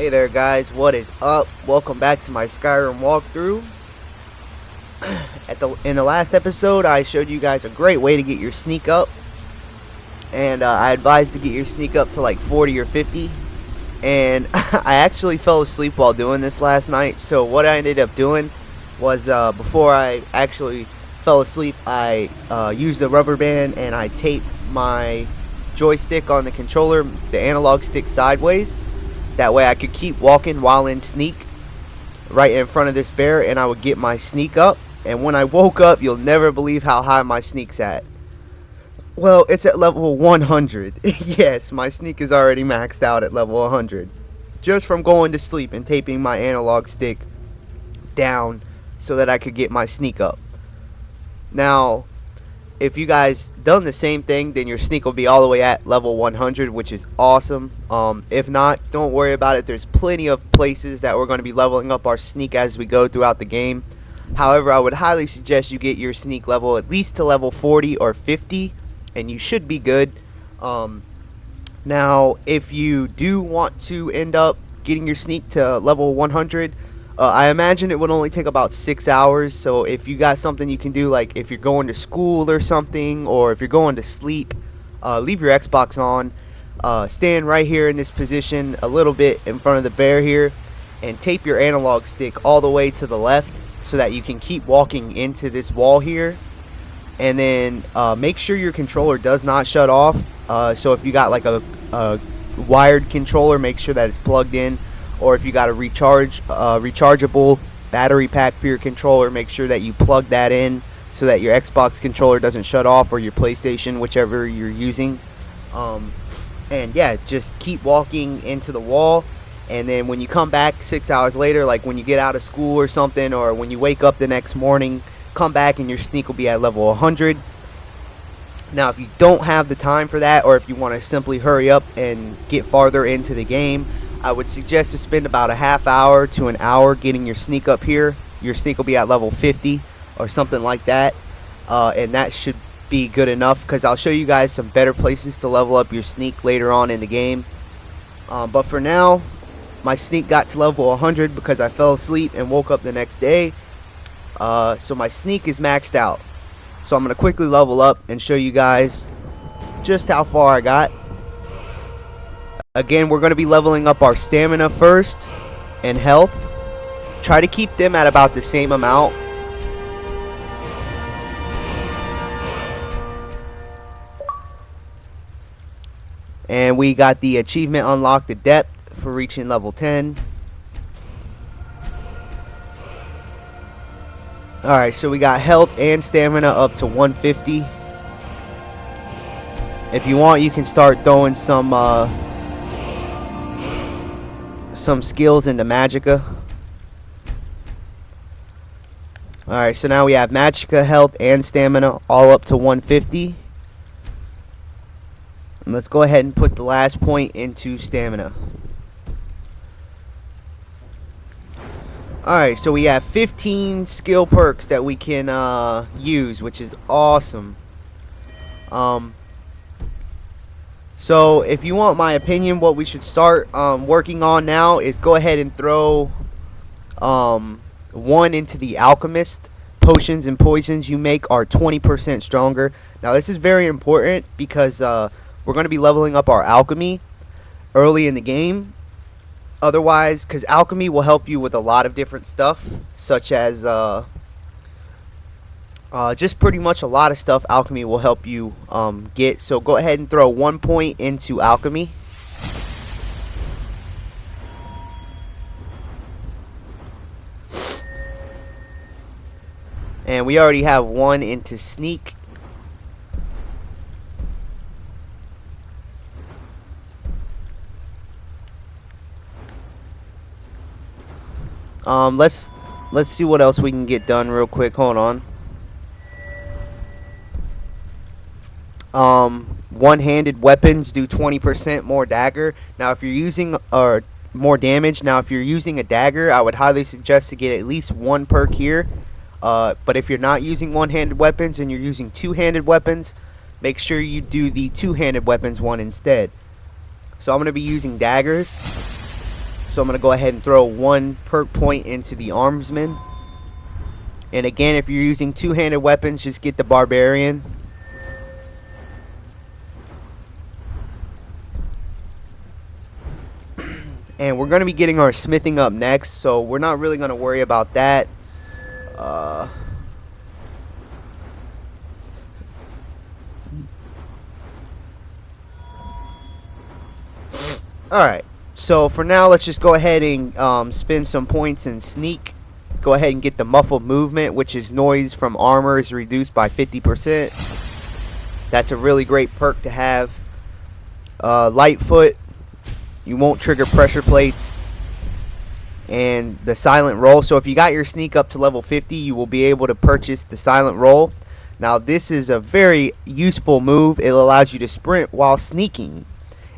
Hey there guys, what is up? Welcome back to my Skyrim walkthrough. In the last episode I showed you guys a great way to get your sneak up, and I advised to get your sneak up to like 40 or 50, and I actually fell asleep while doing this last night. So what I ended up doing was before I actually fell asleep, I used a rubber band and I taped my joystick on the controller, the analog stick, sideways. That way I could keep walking while in sneak right in front of this bear, and I would get my sneak up. And when I woke up, you'll never believe how high my sneak's at. Well, it's at level 100. Yes, my sneak is already maxed out at level 100. Just from going to sleep and taping my analog stick down so that I could get my sneak up. Now, if you guys done the same thing, then your sneak will be all the way at level 100, which is awesome. If not, don't worry about it. There's plenty of places that we're going to be leveling up our sneak as we go throughout the game. However, I would highly suggest you get your sneak level at least to level 40 or 50, and you should be good. Now, if you do want to end up getting your sneak to level 100, I imagine it would only take about 6 hours. So if you got something you can do, like if you're going to school or something, or if you're going to sleep, leave your Xbox on, stand right here in this position a little bit in front of the bear here, and tape your analog stick all the way to the left so that you can keep walking into this wall here. And then make sure your controller does not shut off. So if you got like a wired controller, make sure that it's plugged in. Or if you got a rechargeable battery pack for your controller, make sure that you plug that in so that your Xbox controller doesn't shut off, or your PlayStation, whichever you're using. And yeah, just keep walking into the wall, and then when you come back 6 hours later, like when you get out of school or something, or when you wake up the next morning, come back and your sneak will be at level 100. Now, if you don't have the time for that, or if you want to simply hurry up and get farther into the game, I would suggest to spend about a half hour to an hour getting your sneak up here. Your sneak will be at level 50 or something like that, and that should be good enough, because I'll show you guys some better places to level up your sneak later on in the game. But for now, my sneak got to level 100 because I fell asleep and woke up the next day. So my sneak is maxed out. So I'm going to quickly level up and show you guys just how far I got. Again, we're going to be leveling up our stamina first and health. Try to keep them at about the same amount. And we got the achievement unlocked, the depth, for reaching level 10. Alright, so we got health and stamina up to 150. If you want, you can start throwing some skills into Magicka. Alright, so now we have Magicka, health, and stamina all up to 150. And let's go ahead and put the last point into stamina. Alright, so we have 15 skill perks that we can use, which is awesome. So if you want my opinion, what we should start working on now is go ahead and throw 1 into the alchemist. Potions and poisons you make are 20% stronger. Now this is very important because we're going to be leveling up our alchemy early in the game. Otherwise, because alchemy will help you with a lot of different stuff, such as just pretty much a lot of stuff alchemy will help you get. So go ahead and throw 1 point into alchemy. And we already have 1 into sneak. Let's see what else we can get done real quick. Hold on. One-handed weapons do 20% more dagger. Now, if you're using more damage. Now, if you're using a dagger, I would highly suggest to get at least 1 perk here. But if you're not using one-handed weapons and you're using two-handed weapons, make sure you do the two-handed weapons one instead. So I'm going to be using daggers. So I'm going to go ahead and throw 1 perk point into the Armsman. And again, if you're using two-handed weapons, just get the Barbarian. And we're going to be getting our smithing up next, so we're not really going to worry about that. Alright, so for now, let's just go ahead and spend some points in sneak. Go ahead and get the muffled movement, which is noise from armor is reduced by 50%. That's a really great perk to have. Lightfoot, you won't trigger pressure plates. And the silent roll, so if you got your sneak up to level 50, you will be able to purchase the silent roll. Now this is a very useful move. It allows you to sprint while sneaking,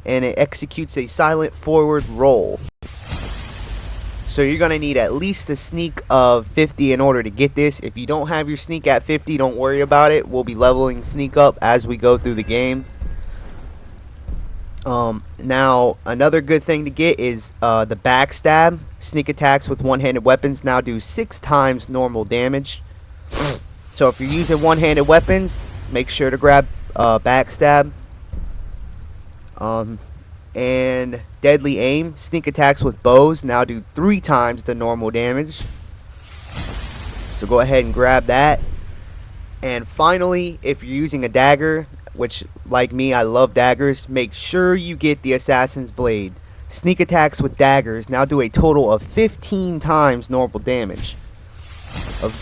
and it executes a silent forward roll. So you're going to need at least a sneak of 50 in order to get this. If you don't have your sneak at 50, don't worry about it. We'll be leveling sneak up as we go through the game. Now another good thing to get is the backstab. Sneak attacks with one-handed weapons now do 6 times normal damage. So if you're using one-handed weapons, make sure to grab backstab. And deadly aim. Sneak attacks with bows now do 3 times the normal damage. So go ahead and grab that. And finally, if you're using a dagger, which, like me, I love daggers, make sure you get the Assassin's Blade. Sneak attacks with daggers now do a total of 15 times normal damage.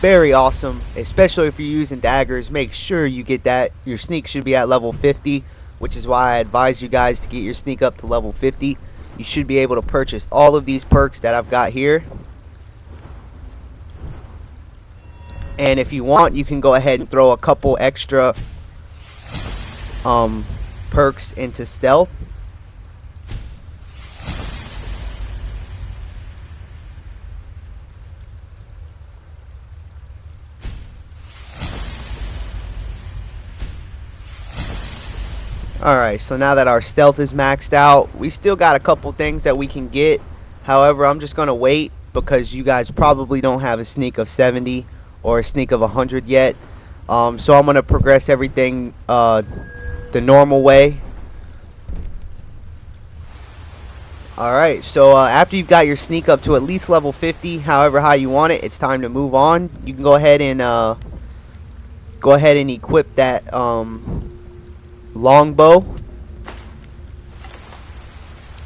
Very awesome, especially if you're using daggers. Make sure you get that. Your sneak should be at level 50, which is why I advise you guys to get your sneak up to level 50. You should be able to purchase all of these perks that I've got here. And if you want, you can go ahead and throw a couple extra perks into stealth. Alright, so now that our stealth is maxed out, we still got a couple things that we can get. However, I'm just going to wait because you guys probably don't have a sneak of 70 or a sneak of 100 yet. So I'm going to progress everything the normal way. Alright, so after you've got your sneak up to at least level 50, however high you want it, it's time to move on. You can go ahead and equip that longbow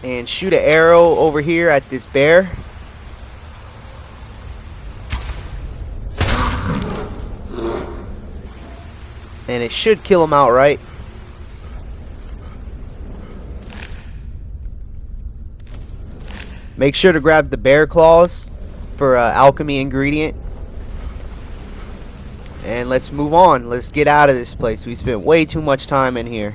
and shoot an arrow over here at this bear. And it should kill him outright. Make sure to grab the bear claws for alchemy ingredient. And let's move on. Let's get out of this place. We spent way too much time in here.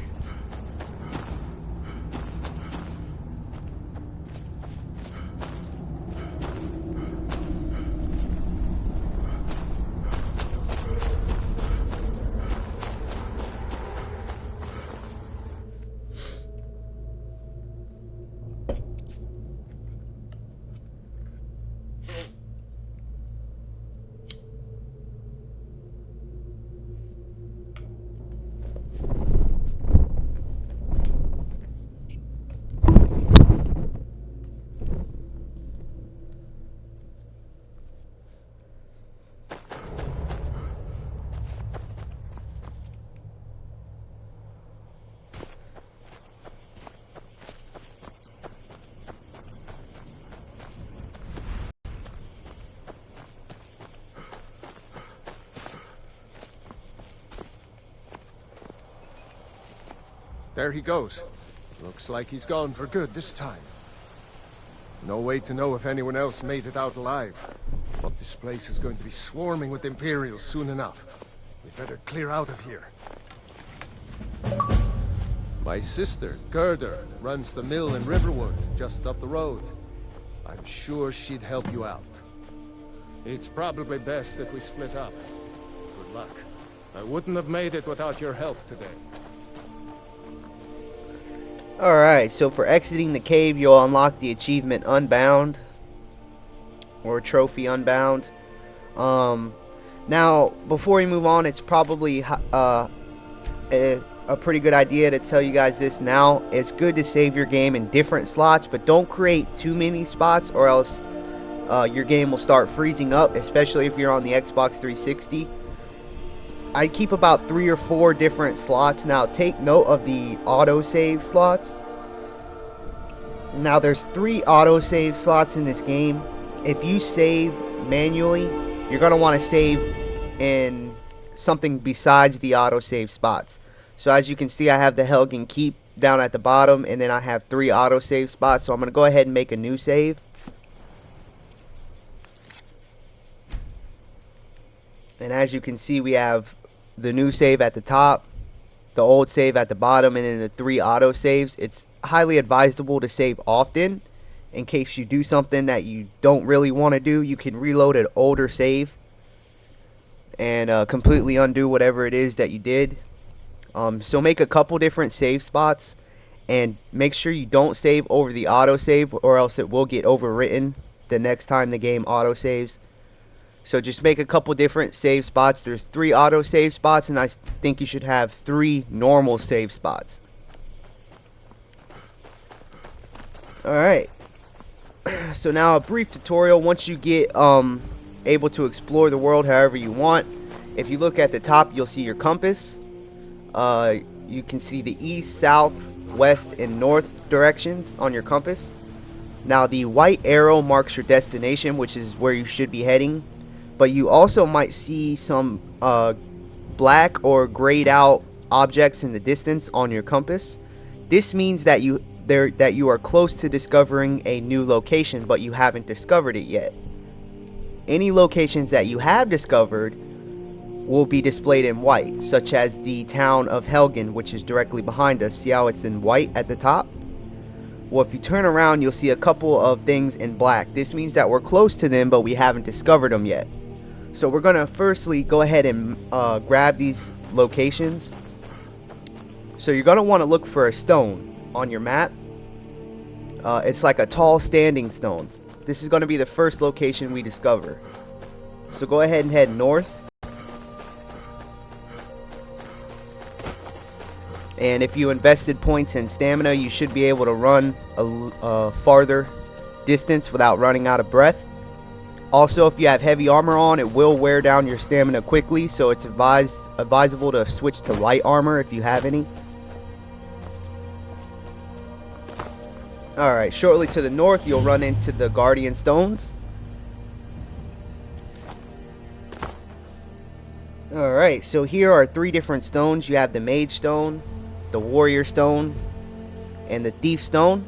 There he goes. Looks like he's gone for good this time. No way to know if anyone else made it out alive. But this place is going to be swarming with Imperials soon enough. We better clear out of here. My sister, Gerda, runs the mill in Riverwood, just up the road. I'm sure she'd help you out. It's probably best that we split up. Good luck. I wouldn't have made it without your help today. Alright, so for exiting the cave, you'll unlock the achievement Unbound, or Trophy Unbound. Now, before we move on, it's probably a pretty good idea to tell you guys this now. It's good to save your game in different slots, but don't create too many spots, or else your game will start freezing up, especially if you're on the Xbox 360. I keep about 3 or 4 different slots. Now take note of the autosave slots. Now there's 3 autosave slots in this game. If you save manually, you're going to want to save in something besides the autosave spots. So as you can see, I have the Helgen Keep down at the bottom, and then I have 3 autosave spots. So I'm going to go ahead and make a new save. And as you can see, we have the new save at the top, the old save at the bottom, and then the 3 auto saves. It's highly advisable to save often in case you do something that you don't really want to do. You can reload an older save and completely undo whatever it is that you did. So make a couple different save spots, and make sure you don't save over the auto save, or else it will get overwritten the next time the game auto saves. So just make a couple different save spots. There's 3 auto save spots, and I think you should have 3 normal save spots. Alright, so now a brief tutorial. Once you get able to explore the world however you want, if you look at the top, you'll see your compass. You can see the east, south, west, and north directions on your compass. Now the white arrow marks your destination, which is where you should be heading. But you also might see some black or grayed out objects in the distance on your compass. This means that you are close to discovering a new location, but you haven't discovered it yet. Any locations that you have discovered will be displayed in white, such as the town of Helgen, which is directly behind us. See how it's in white at the top? Well, if you turn around, you'll see a couple of things in black. This means that we're close to them, but we haven't discovered them yet. So we're going to firstly go ahead and grab these locations. So you're going to want to look for a stone on your map. It's like a tall standing stone. This is going to be the first location we discover. So go ahead and head north. And if you invested points in stamina, you should be able to run a farther distance without running out of breath. Also, if you have heavy armor on, it will wear down your stamina quickly, so it's advisable to switch to light armor if you have any. Alright, shortly to the north, you'll run into the Guardian Stones. Alright, so here are 3 different stones. You have the Mage Stone, the Warrior Stone, and the Thief Stone.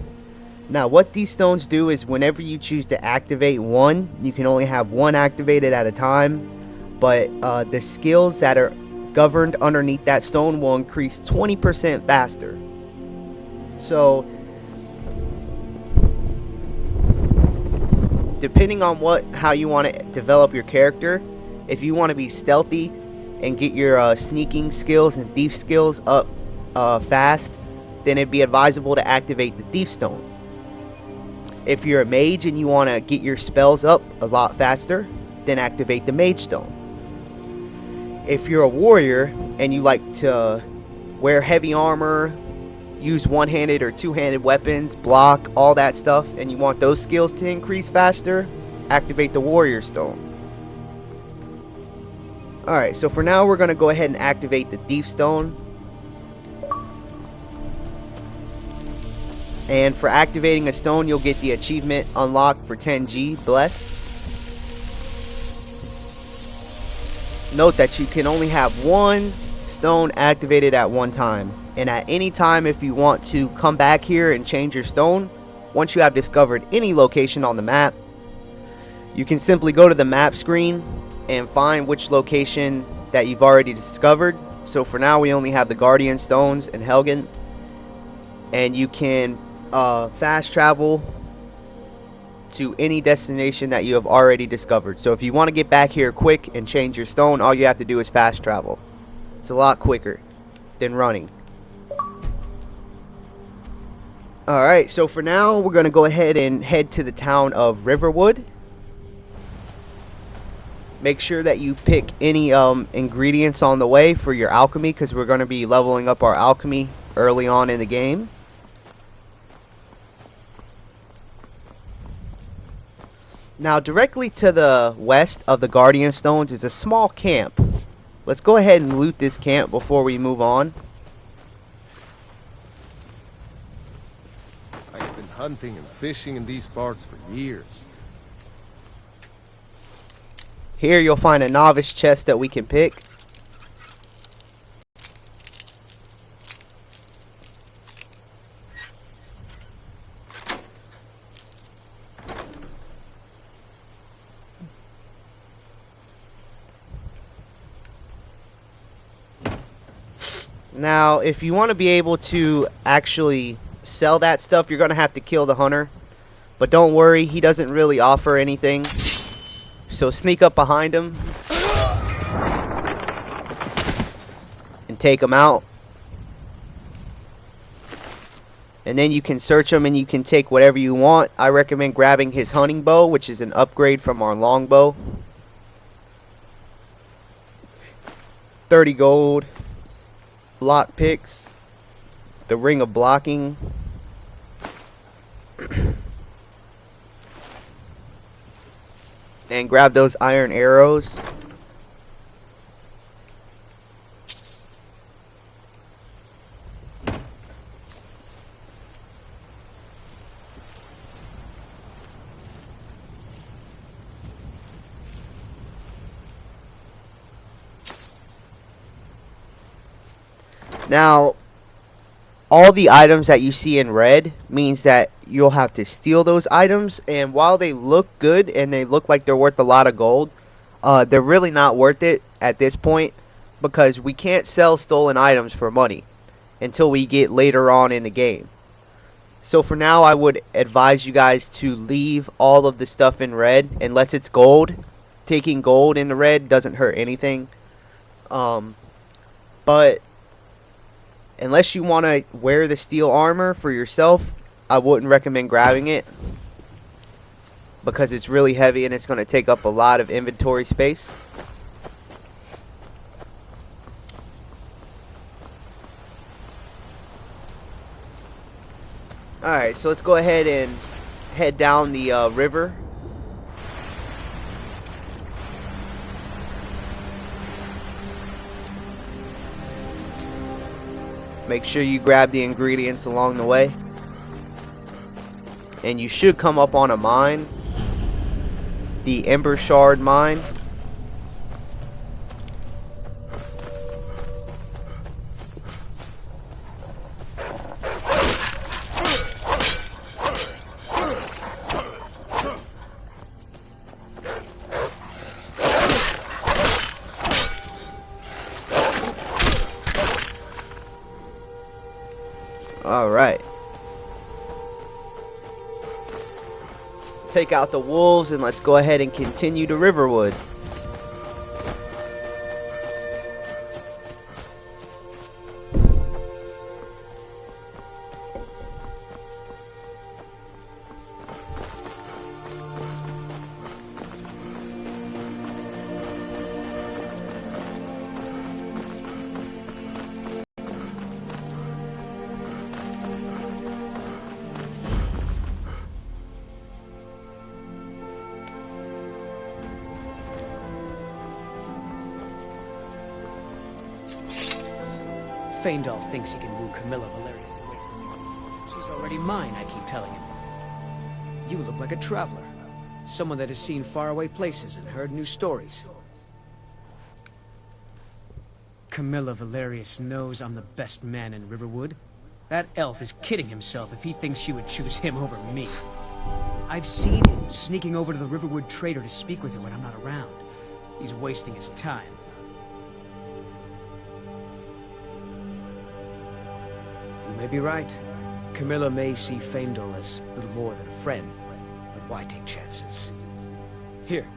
Now what these stones do is whenever you choose to activate one, you can only have one activated at a time, but the skills that are governed underneath that stone will increase 20% faster. So depending on how you want to develop your character, if you want to be stealthy and get your sneaking skills and thief skills up fast, then it'd be advisable to activate the Thief Stone. If you're a mage and you want to get your spells up a lot faster, then activate the Mage Stone. If you're a warrior and you like to wear heavy armor, use one-handed or two-handed weapons, block, all that stuff, and you want those skills to increase faster, activate the Warrior Stone. Alright, so for now we're going to go ahead and activate the Thief Stone. And for activating a stone, you'll get the achievement unlocked for 10G, Blessed. Note that you can only have one stone activated at one time. And at any time, if you want to come back here and change your stone, once you have discovered any location on the map, you can simply go to the map screen and find which location that you've already discovered. So for now, we only have the Guardian Stones and Helgen. And you can fast travel to any destination that you have already discovered. So if you want to get back here quick and change your stone, all you have to do is fast travel. It's a lot quicker than running. Alright, so for now, we're going to go ahead and head to the town of Riverwood. Make sure that you pick any ingredients on the way for your alchemy, because we're going to be leveling up our alchemy early on in the game. Now, directly to the west of the Guardian Stones is a small camp. Let's go ahead and loot this camp before we move on. I've been hunting and fishing in these parts for years. Here you'll find a novice chest that we can pick. Now, if you want to be able to actually sell that stuff, you're going to have to kill the hunter. But don't worry, he doesn't really offer anything. So sneak up behind him and take him out. And then you can search him and you can take whatever you want. I recommend grabbing his hunting bow, which is an upgrade from our longbow. 30 gold. Block picks, the ring of blocking, and grab those iron arrows. Now, all the items that you see in red means that you'll have to steal those items, and while they look good and they look like they're worth a lot of gold, they're really not worth it at this point, because we can't sell stolen items for money until we get later on in the game. So for now, I would advise you guys to leave all of the stuff in red unless it's gold. Taking gold in the red doesn't hurt anything. But unless you want to wear the steel armor for yourself, I wouldn't recommend grabbing it, because it's really heavy and it's going to take up a lot of inventory space. Alright, so let's go ahead and head down the river. Make sure you grab the ingredients along the way. And you should come up on a mine. The Ember Shard mine. Alright. Take out the wolves and let's go ahead and continue to Riverwood. Faendal thinks he can woo Camilla Valerius away. She's already mine, I keep telling him. You look like a traveler. Someone that has seen faraway places and heard new stories. Camilla Valerius knows I'm the best man in Riverwood. That elf is kidding himself if he thinks she would choose him over me. I've seen him sneaking over to the Riverwood trader to speak with her when I'm not around. He's wasting his time. You may be right. Camilla may see Faendal as little more than a friend, but why take chances? Here,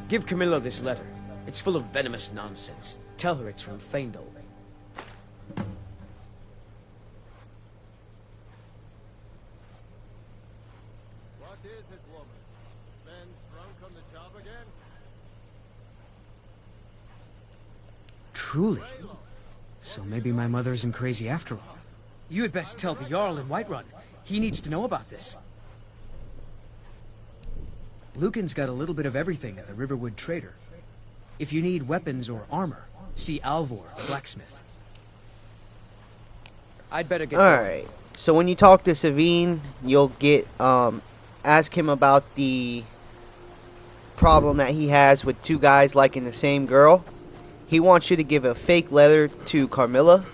give Camilla this letter. It's full of venomous nonsense. Tell her it's from Faendal. is it, woman? Sven drunk on the job again? Truly. So maybe my mother isn't crazy after all. You had best tell the Jarl in Whiterun. He needs to know about this. Lucan's got a little bit of everything at the Riverwood Trader. If you need weapons or armor, see Alvor, the blacksmith. I'd better get Alright, so when you talk to Savine, you'll get, ask him about the problem that he has with two guys liking the same girl. He wants you to give a fake letter to Carmilla.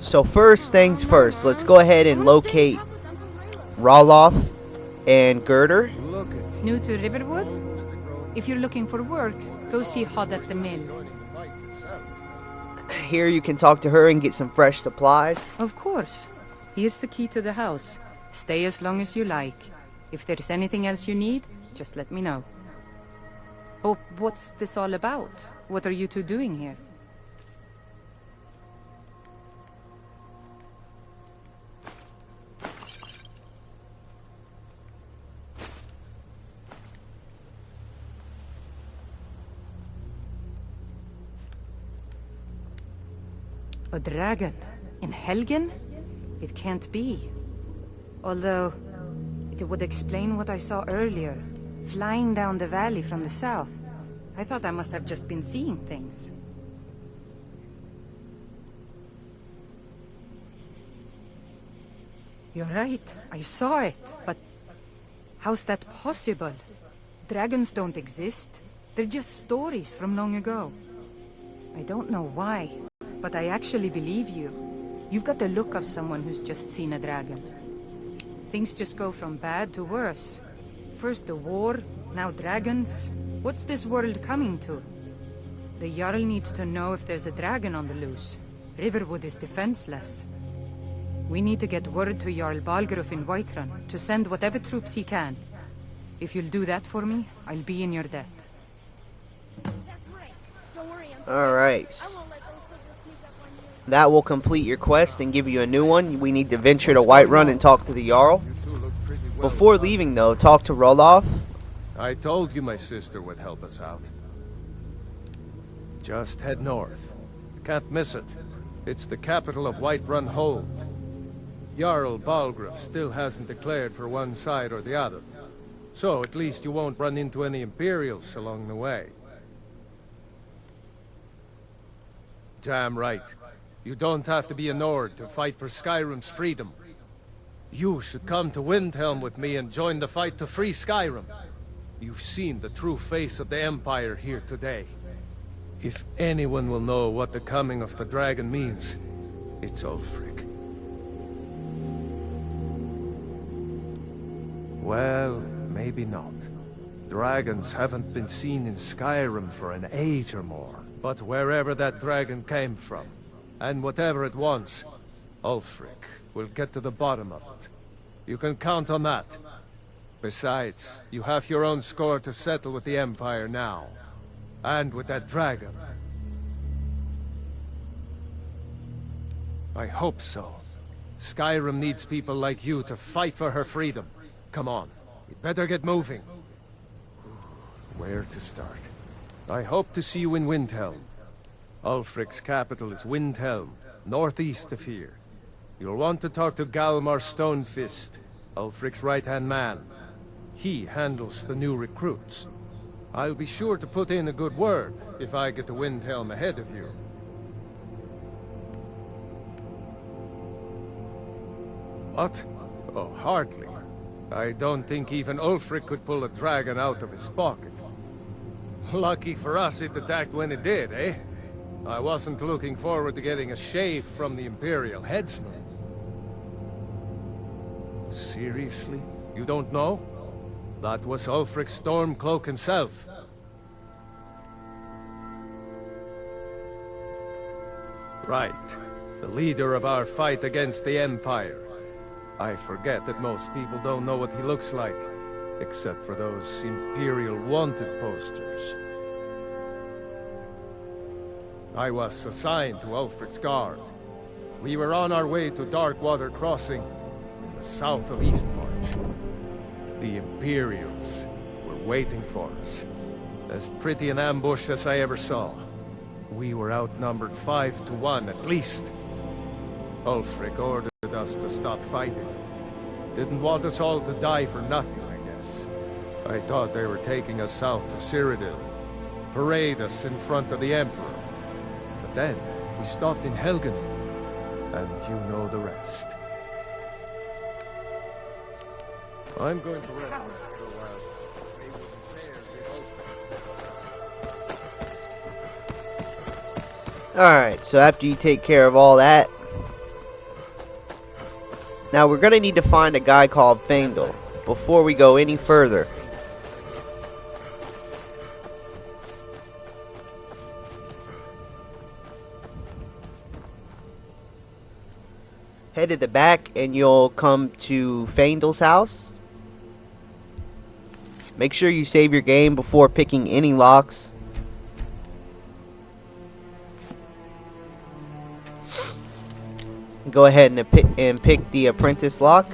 So first things first, let's go ahead and locate Ralof and Girder. Look at New to Riverwood? If you're looking for work, go see Hod at the mill. Here you can talk to her and get some fresh supplies. Of course. Here's the key to the house. Stay as long as you like. If there's anything else you need, just let me know. Oh, what's this all about? What are you two doing here? A dragon? In Helgen? It can't be. Although, it would explain what I saw earlier, flying down the valley from the south. I thought I must have just been seeing things. You're right, I saw it, but how's that possible? Dragons don't exist. They're just stories from long ago. I don't know why, but I actually believe you. You've got the look of someone who's just seen a dragon. Things just go from bad to worse. First the war, now dragons. What's this world coming to? The Jarl needs to know if there's a dragon on the loose. Riverwood is defenseless. We need to get word to Jarl Balgruuf in Whiterun to send whatever troops he can. If you'll do that for me, I'll be in your debt. Alright. That will complete your quest and give you a new one. We need to venture to Whiterun and talk to the Jarl. you two look pretty well. Before leaving though, talk to Roloff. I told you my sister would help us out. Just head north. You can't miss it. It's the capital of Whiterun Hold. Jarl Balgruuf still hasn't declared for one side or the other. So at least you won't run into any Imperials along the way. Damn right. You don't have to be a Nord to fight for Skyrim's freedom. You should come to Windhelm with me and join the fight to free Skyrim. You've seen the true face of the Empire here today. If anyone will know what the coming of the dragon means, it's Ulfric. Well, maybe not. Dragons haven't been seen in Skyrim for an age or more. But wherever that dragon came from, and whatever it wants, Ulfric will get to the bottom of it. You can count on that. Besides, you have your own score to settle with the Empire now. And with that dragon. I hope so. Skyrim needs people like you to fight for her freedom. Come on, we'd better get moving. Where to start? I hope to see you in Windhelm. Ulfric's capital is Windhelm, northeast of here. You'll want to talk to Galmar Stonefist, Ulfric's right-hand man. He handles the new recruits. I'll be sure to put in a good word if I get to Windhelm ahead of you. What? Oh, hardly. I don't think even Ulfric could pull a dragon out of his pocket. Lucky for us it attacked when it did, eh? I wasn't looking forward to getting a shave from the Imperial headsman. Seriously? You don't know? That was Ulfric Stormcloak himself. Right. The leader of our fight against the Empire. I forget that most people don't know what he looks like, except for those Imperial wanted posters. I was assigned to Ulfric's guard. We were on our way to Darkwater Crossing in the south of Eastmarch. The Imperials were waiting for us. As pretty an ambush as I ever saw. We were outnumbered 5 to 1 at least. Ulfric ordered us to stop fighting. Didn't want us all to die for nothing, I guess. I thought they were taking us south to Cyrodiil. Parade us in front of the Emperor. But then, we stopped in Helgen. And you know the rest. I'm going to rest for a while. They wouldn't dare get open. Alright, so after you take care of all that, now we're going to need to find a guy called Fangel before we go any further. Head to the back and you'll come to Fangel's house. Make sure you save your game before picking any locks. Go ahead and pick the apprentice lock.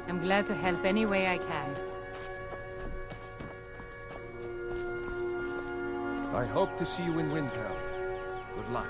I'm glad to help any way I can. I hope to see you in Windhelm. Good luck.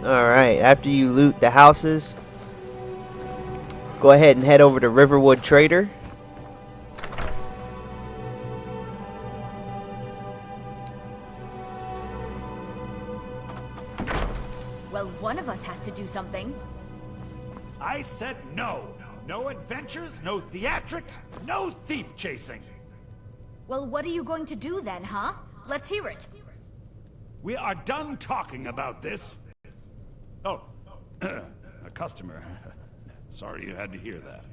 Alright, after you loot the houses, go ahead and head over to Riverwood Trader. Well, one of us has to do something. I said no. No adventures, no theatrics, no thief chasing. Well, what are you going to do then, huh? Let's hear it. We are done talking about this. Oh, a customer. Sorry you had to hear that.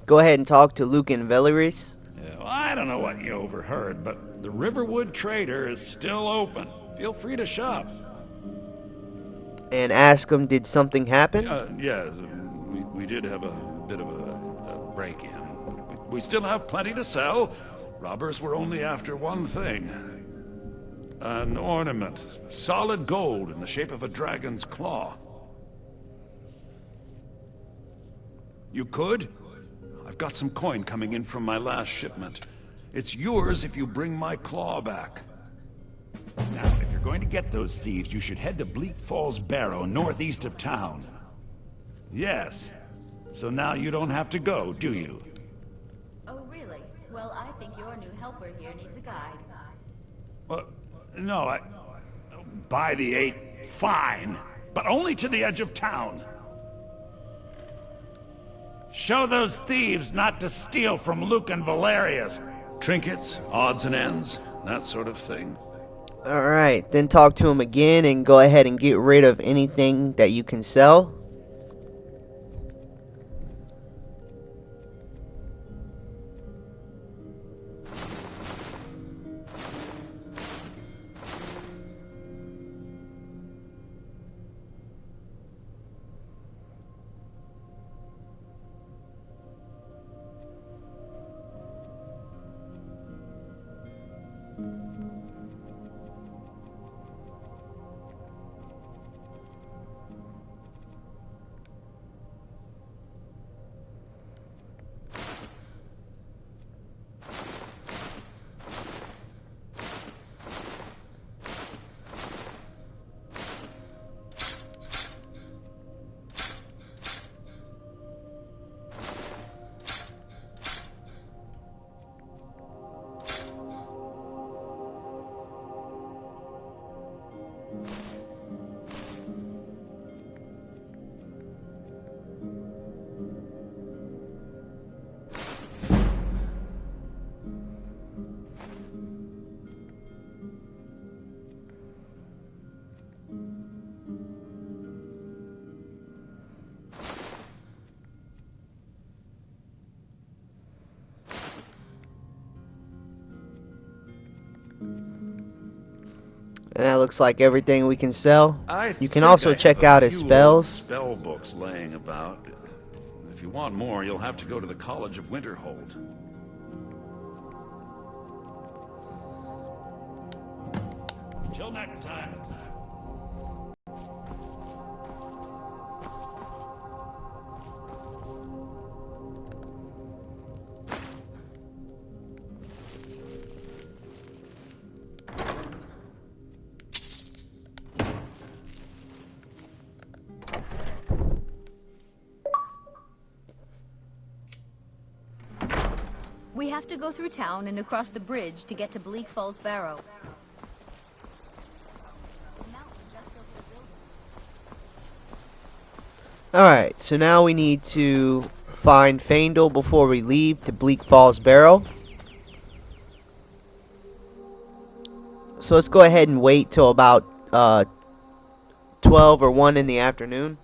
Go ahead and talk to Luke and Valeris. Yeah, well, I don't know what you overheard, but the Riverwood Trader is still open. Feel free to shop. And ask them, did something happen? Yes, we did have a bit of a break-in. We still have plenty to sell. Robbers were only after one thing. An ornament, solid gold in the shape of a dragon's claw. You could? I've got some coin coming in from my last shipment. It's yours if you bring my claw back. Now, if you're going to get those thieves, you should head to Bleak Falls Barrow, northeast of town. Yes. So now you don't have to go, do you? Oh, really? Well, I think your new helper here needs a guide. Well, no, by the 8, fine. But only to the edge of town. Show those thieves not to steal from Luke and Valerius. Trinkets, odds and ends, that sort of thing. Alright, then talk to him again and go ahead and get rid of anything that you can sell. And that looks like everything we can sell. You can also check out his spells. Spell books laying about. If you want more, you'll have to go to the College of Winterhold. Till next time. We have to go through town and across the bridge to get to Bleak Falls Barrow. Alright, so now we need to find Faendal before we leave to Bleak Falls Barrow. So let's go ahead and wait till about 12 or 1 in the afternoon.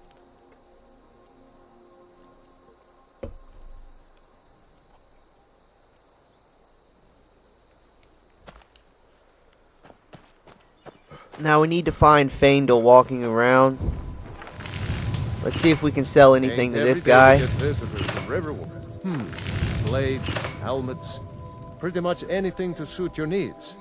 Now we need to find Faendal walking around. Let's see if we can sell anything to this guy. Ain't every day we get visitors from Riverwood. Blades, helmets, pretty much anything to suit your needs.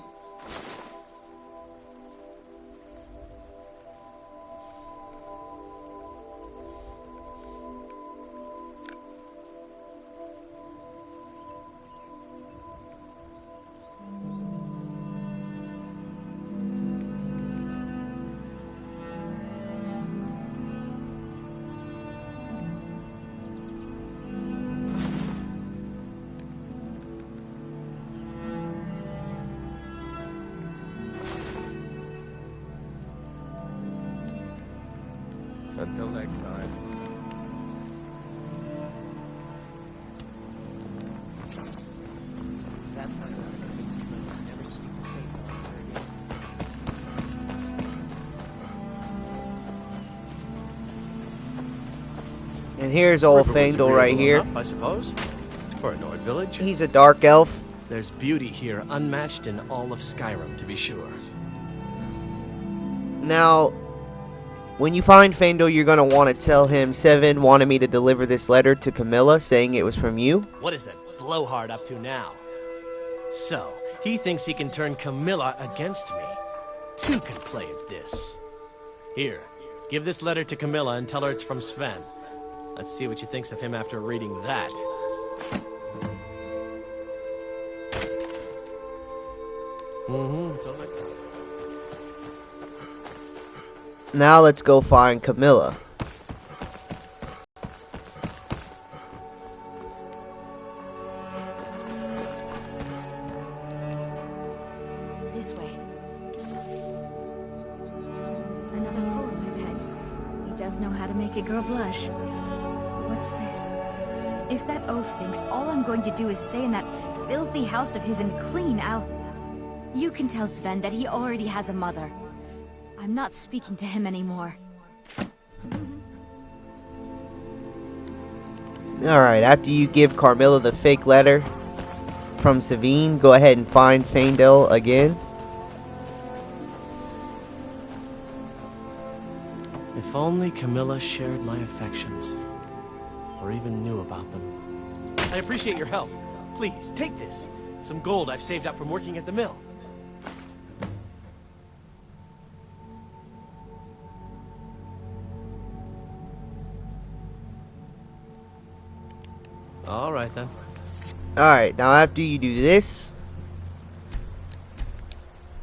Till next time. And here's old Riverwood's Fandel right agreeable here. enough, I suppose, for a Nord village. He's a dark elf. There's beauty here unmatched in all of Skyrim, to be sure. Now, when you find Fandel, you're going to want to tell him Seven wanted me to deliver this letter to Camilla saying it was from you. What is that blowhard up to now? So, he thinks he can turn Camilla against me. Two can play at this. Here, give this letter to Camilla and tell her it's from Sven. Let's see what she thinks of him after reading that. Until next time. Now let's go find Camilla. This way. Another poem, I bet. He does know how to make a girl blush. What's this? If that oaf thinks all I'm going to do is stay in that filthy house of his and clean, You can tell Sven that he already has a mother. I'm not speaking to him anymore. Alright, after you give Carmilla the fake letter from Savine, go ahead and find Fandel again. If only Camilla shared my affections, or even knew about them. I appreciate your help. Please, take this. Some gold I've saved up from working at the mill. All right, then. Alright, now after you do this,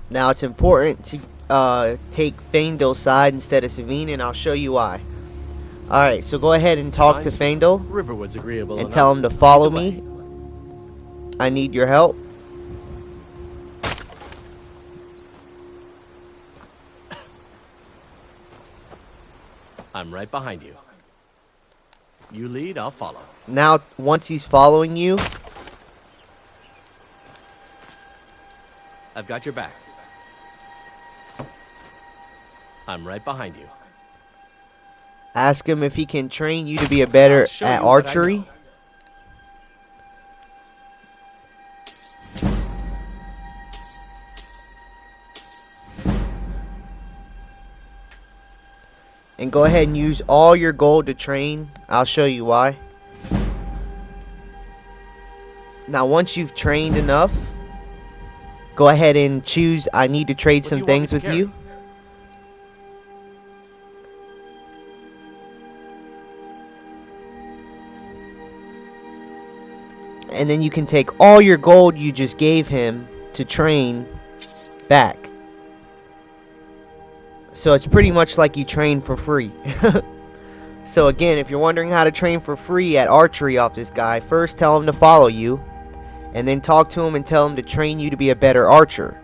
now it's important to take Fandel's side instead of Savine, and I'll show you why. Alright, so go ahead and talk to Fandel Riverwood's agreeable and enough. tell him to follow Lead the me. I need your help. I'm right behind you. You lead, I'll follow. Now, once he's following you, I've got your back. I'm right behind you. ask him if he can train you to be a better I'll show at you what I archery. know. And go ahead and use all your gold to train. I'll show you why. Now once you've trained enough, go ahead and choose I need to trade What do some you want me things to with carry? you. And then you can take all your gold you just gave him to train back. So it's pretty much like you train for free. So again, if you're wondering how to train for free at archery off this guy, first tell him to follow you, and then talk to him and tell him to train you to be a better archer.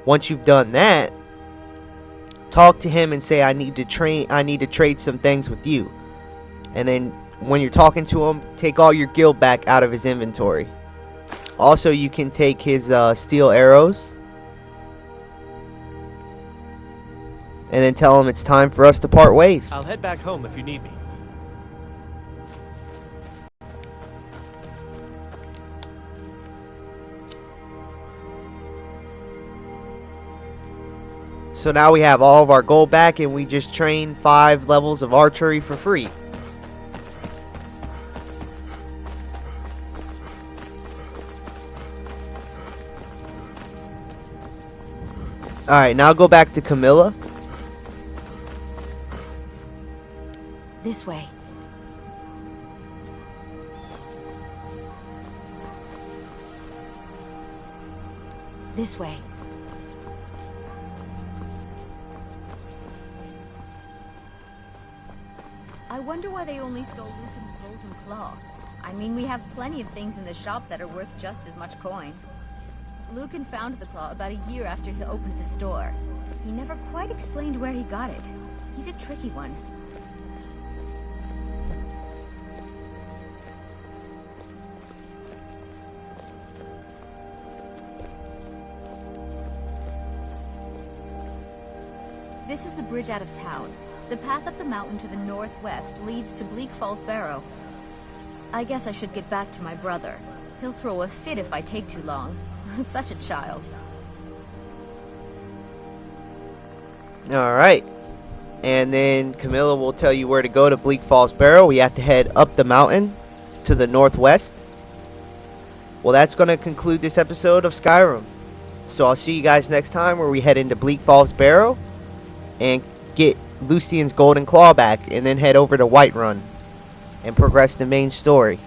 Once you've done that, talk to him and say I need to trade some things with you. And then when you're talking to him, take all your guild back out of his inventory. Also, you can take his steel arrows. And then tell him it's time for us to part ways. I'll head back home if you need me. So now we have all of our gold back, and we just trained 5 levels of archery for free. Alright, now go back to Camilla. This way. This way. I wonder why they only stole Lucan's golden claw. I mean, we have plenty of things in the shop that are worth just as much coin. Lucan found the claw about a year after he opened the store. He never quite explained where he got it. He's a tricky one. This is the bridge out of town. The path up the mountain to the northwest leads to Bleak Falls Barrow. I guess I should get back to my brother. He'll throw a fit if I take too long. Such a child. Alright. And then Camilla will tell you where to go to Bleak Falls Barrow. We have to head up the mountain to the northwest. Well, that's going to conclude this episode of Skyrim. So I'll see you guys next time where we head into Bleak Falls Barrow and get Lucian's golden claw back, and then head over to Whiterun and progress the main story.